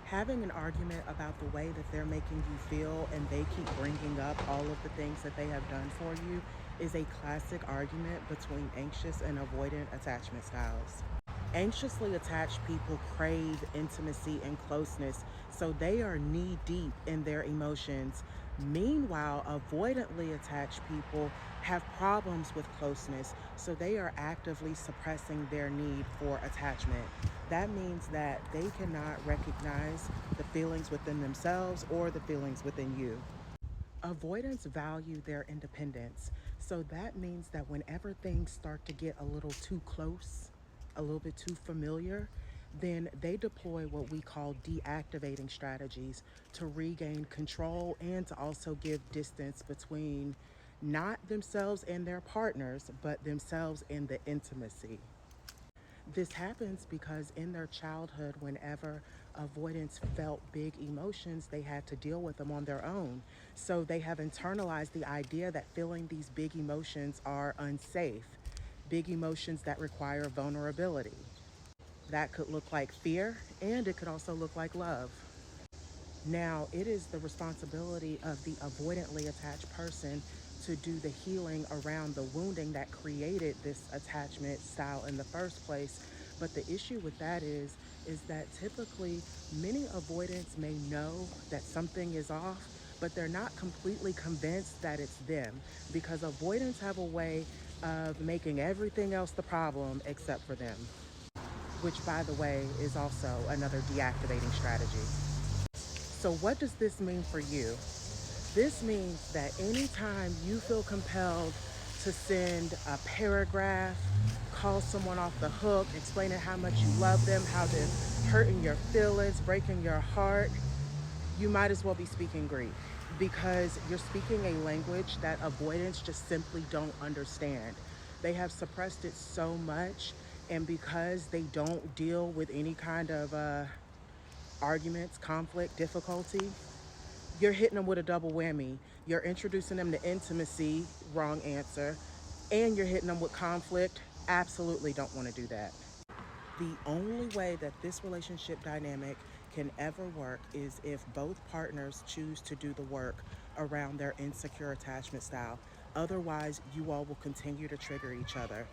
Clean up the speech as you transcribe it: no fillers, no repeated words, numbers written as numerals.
Having an argument about the way that they're making you feel and they keep bringing up all of the things that they have done for you is a classic argument between anxious and avoidant attachment styles. Anxiously attached people crave intimacy and closeness, so they are knee deep in their emotions. Meanwhile, avoidantly attached people have problems with closeness, so they are actively suppressing their need for attachment. That means that they cannot recognize the feelings within themselves or the feelings within you. Avoidants value their independence. So that means that whenever things start to get a little too close, a little bit too familiar, then they deploy what we call deactivating strategies to regain control and to also give distance between not themselves and their partners, but themselves and the intimacy. This happens because in their childhood, whenever avoidants felt big emotions, they had to deal with them on their own. So they have internalized the idea that feeling these big emotions are unsafe, big emotions that require vulnerability. That could look like fear, and it could also look like love. Now, it is the responsibility of the avoidantly attached person to do the healing around the wounding that created this attachment style in the first place. But the issue with that is that typically many avoidants may know that something is off, but they're not completely convinced that it's them because avoidants have a way of making everything else the problem except for them, which, by the way, is also another deactivating strategy. So, what does this mean for you? This means that anytime you feel compelled to send a paragraph, call someone off the hook, explaining how much you love them, how they're hurting your feelings, breaking your heart, you might as well be speaking Greek because you're speaking a language that avoidants just simply don't understand. They have suppressed it so much, and because they don't deal with any kind of arguments, conflict, difficulty, you're hitting them with a double whammy. You're introducing them to intimacy, wrong answer, and you're hitting them with conflict. Absolutely don't want to do that. The only way that this relationship dynamic can ever work is if both partners choose to do the work around their insecure attachment style. Otherwise, you all will continue to trigger each other.